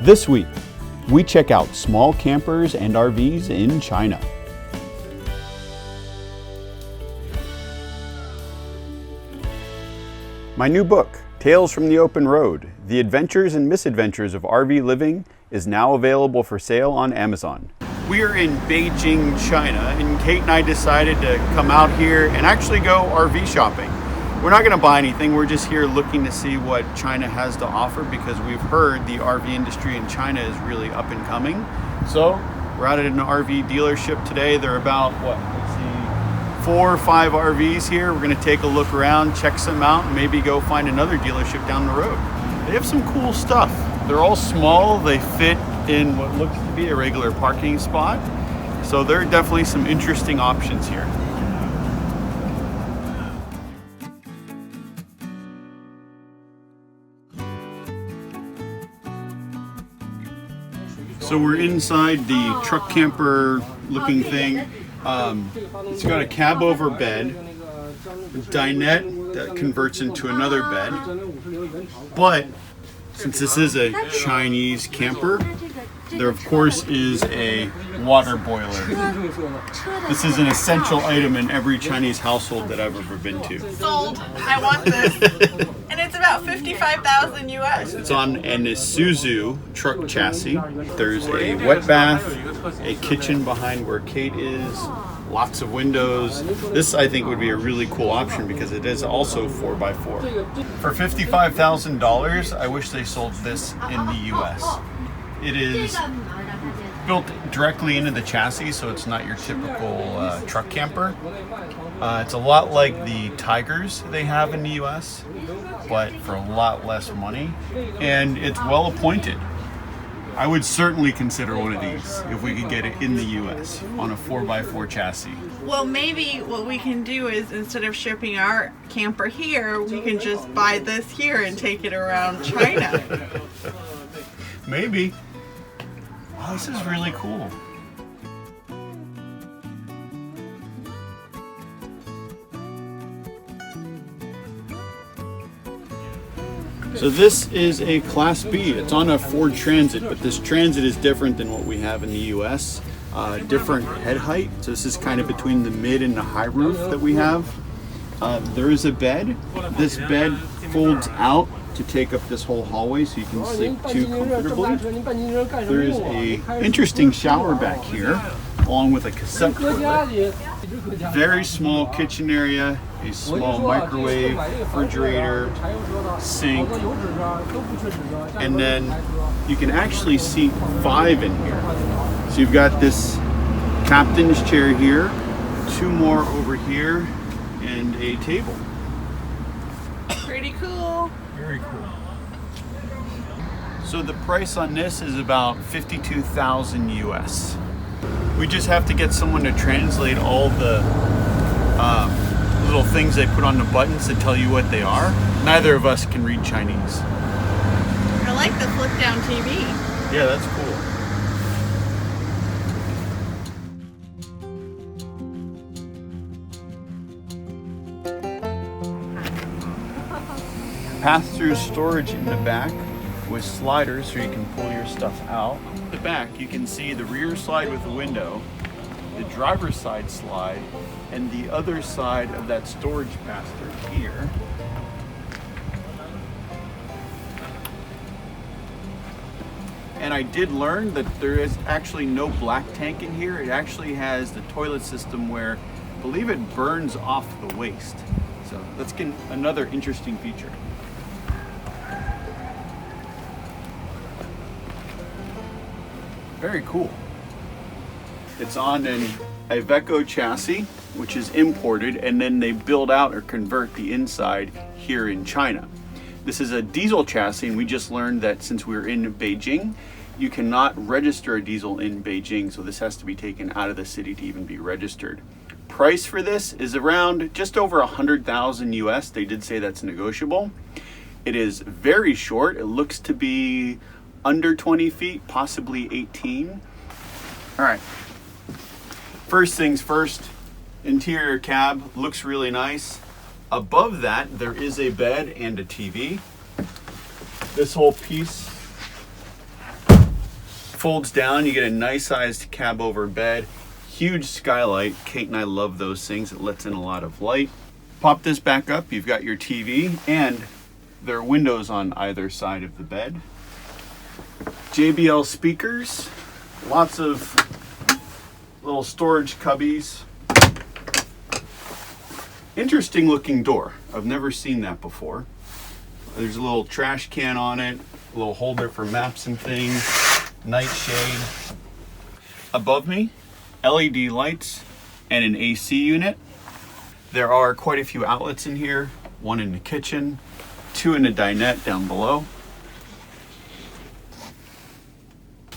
This week, we check out small campers and RVs in China. My new book, Tales from the Open Road, The Adventures and Misadventures of RV Living, is now available for sale on Amazon. We are in Beijing, China, and Kate and I decided to come out here and actually go RV shopping. We're not going to buy anything, we're just here looking to see what China has to offer because we've heard the RV industry in China is really up and coming. So we're out at an RV dealership today. There are about, let's see, 4 or 5 RVs here. We're going to take a look around, check some out, and maybe go find another dealership down the road. They have some cool stuff. They're all small, they fit in what looks to be a regular parking spot. So there are definitely some interesting options here. So we're inside the truck camper looking thing. It's got a cab over bed, a dinette that converts into another bed. But since this is a Chinese camper, there of course is a water boiler. This is an essential item in every Chinese household that I've ever been to. Sold. I want this. And it's about 55,000 US. It's on an Isuzu truck chassis. There's a wet bath, a kitchen behind where Kate is, lots of windows. This I think would be a really cool option because it is also 4x4. For $55,000, I wish they sold this in the US. It is built directly into the chassis, so it's not your typical truck camper. It's a lot like the Tigers they have in the US, but for a lot less money, and it's well appointed. I would certainly consider one of these if we could get it in the US on a 4x4 chassis. Well, maybe what we can do is instead of shipping our camper here, we can just buy this here and take it around China. Maybe. Oh, this is really cool. So this is a Class B. It's on a Ford Transit, but this Transit is different than what we have in the US. Different head height. So this is kind of between the mid and the high roof that we have. There is a bed. This bed folds out to take up this whole hallway so you can sleep too comfortably. There is a interesting shower back here along with a cassette toilet. Very small kitchen area, a small microwave, refrigerator, sink, and then you can actually seat 5 in here. So you've got this captain's chair here, 2 more over here, and a table. Pretty cool. Very cool. So the price on this is about 52,000 US. We just have to get someone to translate all the little things they put on the buttons to tell you what they are. Neither of us can read Chinese. I like the flip down TV. Yeah, that's cool. Pass-through storage in the back with sliders so you can pull your stuff out. At the back you can see the rear slide with the window, the driver's side slide, and the other side of that storage pass-through here. And I did learn that there is actually no black tank in here. It actually has the toilet system where I believe it burns off the waste. So that's another interesting feature. Very cool. It's on an A Veco chassis, which is imported, and then they build out or convert the inside here in China. This is a diesel chassis, and we just learned that since we're in Beijing, you cannot register a diesel in Beijing, so this has to be taken out of the city to even be registered. Price for this is around just over 100,000 US. They did say that's negotiable. It is very short. It looks to be under 20 feet, possibly 18. All right. First things first, interior cab looks really nice. Above that, there is a bed and a TV. This whole piece folds down, you get a nice sized cab over bed, huge skylight. Kate and I love those things. It lets in a lot of light. Pop this back up, you've got your TV, and there are windows on either side of the bed. JBL speakers, lots of little storage cubbies. Interesting looking door. I've never seen that before. There's a little trash can on it, a little holder for maps and things, nightshade. Above me, LED lights and an AC unit. There are quite a few outlets in here, one in the kitchen, two in the dinette down below.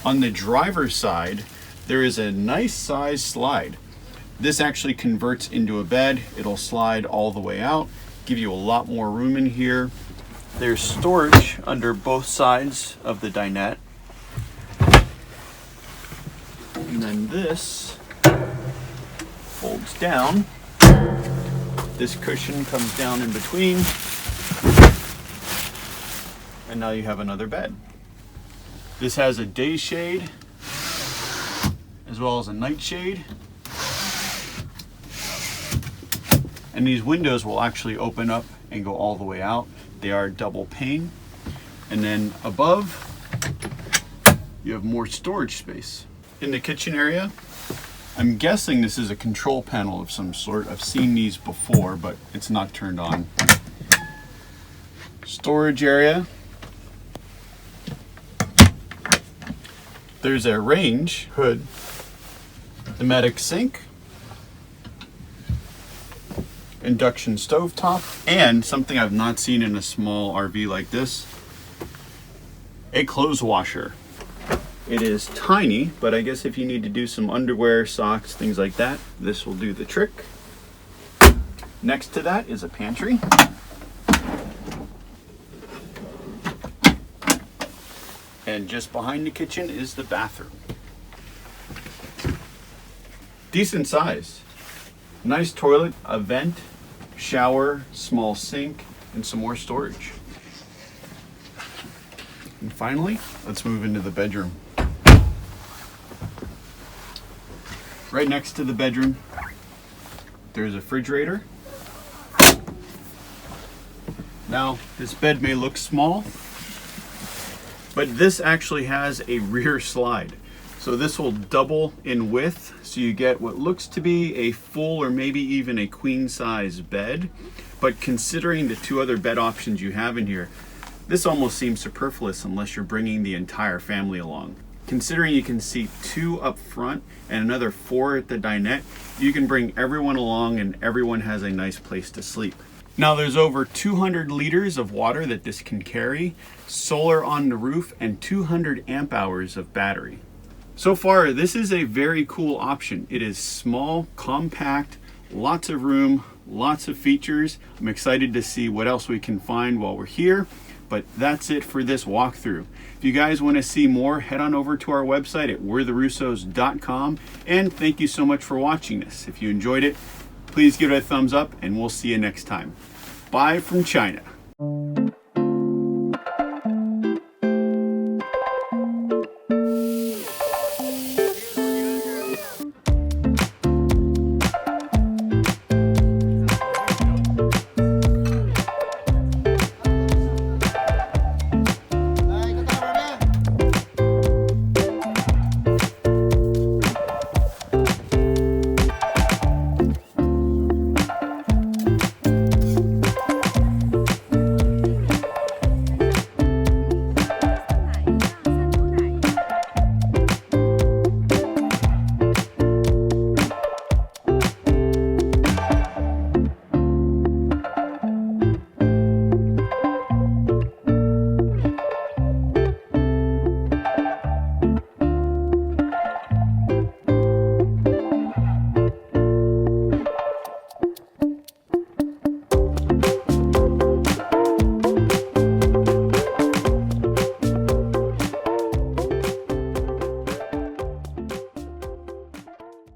On the driver's side, there is a nice size slide. This actually converts into a bed. It'll slide all the way out, give you a lot more room in here. There's storage under both sides of the dinette. And then this folds down. This cushion comes down in between. And now you have another bed. This has a day shade as well as a night shade. And these windows will actually open up and go all the way out. They are double pane. And then above, you have more storage space. In the kitchen area, I'm guessing this is a control panel of some sort. I've seen these before, but it's not turned on. Storage area. There's a range hood, pneumatic sink, induction stovetop, and something I've not seen in a small RV like this, a clothes washer. It is tiny, but I guess if you need to do some underwear, socks, things like that, this will do the trick. Next to that is a pantry. And just behind the kitchen is the bathroom. Decent size. Nice toilet, a vent, shower, small sink, and some more storage. And finally, let's move into the bedroom. Right next to the bedroom, there's a refrigerator. Now, this bed may look small, but this actually has a rear slide. So this will double in width, so you get what looks to be a full or maybe even a queen size bed. But considering the two other bed options you have in here, this almost seems superfluous unless you're bringing the entire family along. Considering you can seat 2 up front and another 4 at the dinette, you can bring everyone along and everyone has a nice place to sleep. Now there's over 200 liters of water that this can carry, solar on the roof, and 200 amp hours of battery. So far, this is a very cool option. It is small, compact, lots of room, lots of features. I'm excited to see what else we can find while we're here, but that's it for this walkthrough. If you guys want to see more, head on over to our website at we'retherussos.com, and thank you so much for watching this. If you enjoyed it, please give it a thumbs up, and we'll see you next time. Bye from China.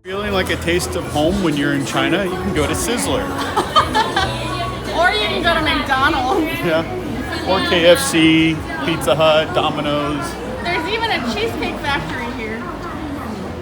Feeling like a taste of home when you're in China, you can go to Sizzler. Or you can go to McDonald's. Yeah. Or KFC, Pizza Hut, Domino's. There's even got a cheesecake factory here.